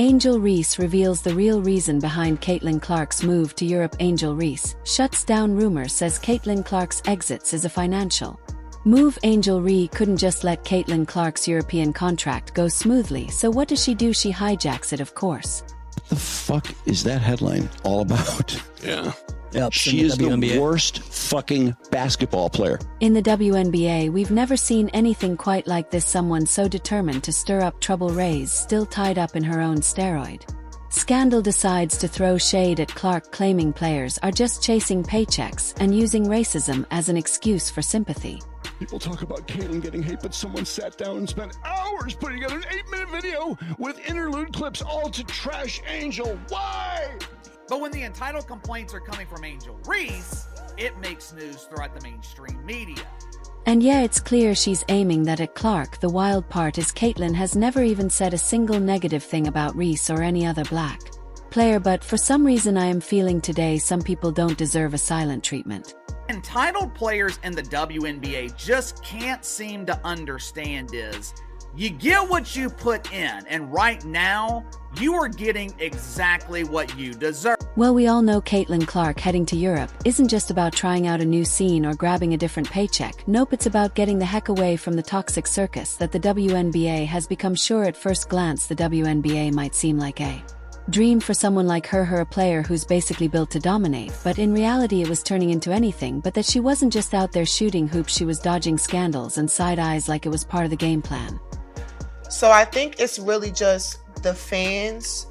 Angel Reese reveals the real reason behind Caitlin Clark's move to Europe. Angel Reese shuts down rumors, says Caitlin Clark's exits is a financial move. Angel Reese couldn't just let Caitlin Clark's European contract go smoothly, so what does she do? She hijacks it, of course. What the fuck is that headline all about? Yeah. Yep, She is the worst fucking basketball player. In the WNBA, we've never seen anything quite like this. Someone so determined to stir up trouble, Ray's still tied up in her own steroid scandal, decides to throw shade at Clark, claiming players are just chasing paychecks and using racism as an excuse for sympathy. People talk about Caitlin getting hate, but someone sat down and spent hours putting together an 8-minute video with interlude clips all to trash Angel. Why? But when the entitled complaints are coming from Angel Reese, it makes news throughout the mainstream media. And yeah, it's clear she's aiming that at Clark. The wild part is Caitlin has never even said a single negative thing about Reese or any other black player, but for some reason I am feeling today some people don't deserve a silent treatment. Entitled players in the WNBA just can't seem to understand is, you get what you put in, and right now, you are getting exactly what you deserve. Well, we all know Caitlin Clark heading to Europe isn't just about trying out a new scene or grabbing a different paycheck. Nope, it's about getting the heck away from the toxic circus that the WNBA has become. Sure, at first glance, the WNBA might seem like a dream for someone like her, a player who's basically built to dominate, but in reality it was turning into anything but that. She wasn't just out there shooting hoops, she was dodging scandals and side eyes like it was part of the game plan. So I think it's really just the fans,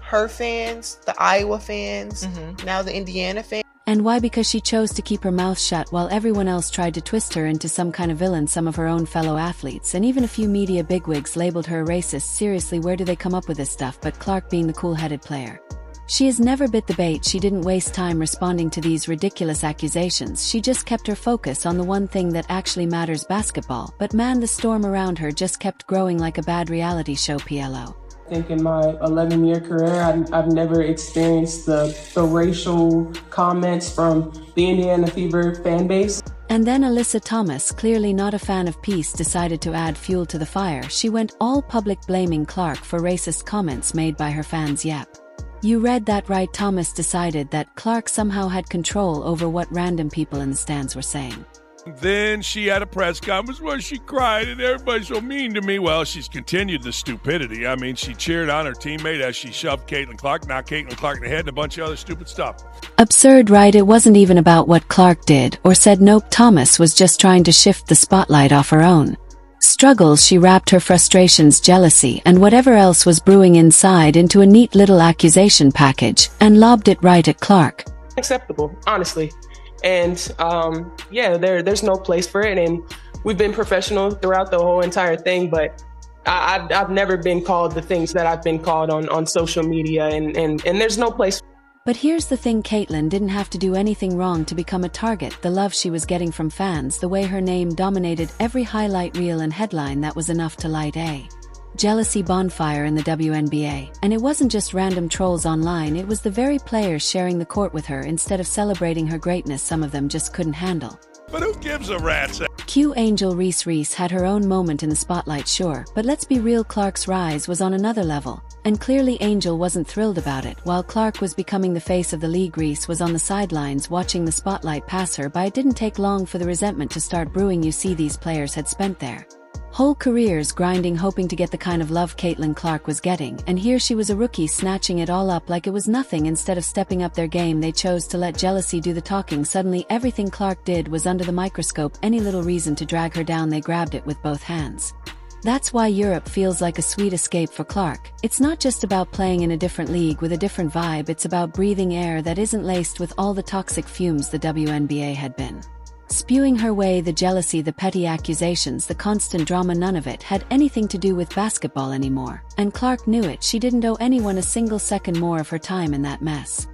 her fans, the Iowa fans, now the Indiana fans. And why? Because she chose to keep her mouth shut while everyone else tried to twist her into some kind of villain. Some of her own fellow athletes and even a few media bigwigs labeled her a racist. Seriously, where do they come up with this stuff? But Clark, being the cool-headed player she has never bit the bait, she didn't waste time responding to these ridiculous accusations. She just kept her focus on the one thing that actually matters, basketball. But man, the storm around her just kept growing like a bad reality show. PLO. I think in my 11-year career, I've never experienced the racial comments from the Indiana Fever fan base. And then Alyssa Thomas, clearly not a fan of peace, decided to add fuel to the fire. She went all public, blaming Clark for racist comments made by her fans. Yep. You read that right. Thomas decided that Clark somehow had control over what random people in the stands were saying. Then she had a press conference where she cried and everybody's so mean to me. Well, she's continued the stupidity. I mean, she cheered on her teammate as she shoved Caitlin Clark, knocked Caitlin Clark in the head, and a bunch of other stupid stuff. Absurd, right? It wasn't even about what Clark did or said. Nope, Thomas was just trying to shift the spotlight off her own struggles. She wrapped her frustrations, jealousy, and whatever else was brewing inside into a neat little accusation package and lobbed it right at Clark. Acceptable, honestly. And yeah, there's no place for it. And we've been professional throughout the whole entire thing, but I've never been called the things that I've been called on social media, and there's no place. But here's the thing, Caitlin didn't have to do anything wrong to become a target. The love she was getting from fans, the way her name dominated every highlight reel and headline, that was enough to light a jealousy bonfire in the WNBA. And it wasn't just random trolls online, it was the very players sharing the court with her. Instead of celebrating her greatness, some of them just couldn't handle. But who gives a rat's ass? Cue Angel Reese. Reese had her own moment in the spotlight, sure, but let's be real, Clark's rise was on another level. And clearly Angel wasn't thrilled about it. While Clark was becoming the face of the league, Reese was on the sidelines watching the spotlight pass her by. It didn't take long for the resentment to start brewing. You see, these players had spent their whole careers grinding, hoping to get the kind of love Caitlin Clark was getting, and here she was, a rookie, snatching it all up like it was nothing. Instead of stepping up their game, they chose to let jealousy do the talking. Suddenly everything Clark did was under the microscope. Any little reason to drag her down, they grabbed it with both hands. That's why Europe feels like a sweet escape for Clark. It's not just about playing in a different league with a different vibe, it's about breathing air that isn't laced with all the toxic fumes the WNBA had been spewing her way. The jealousy, the petty accusations, the constant drama, none of it had anything to do with basketball anymore. And Clark knew it. She didn't owe anyone a single second more of her time in that mess.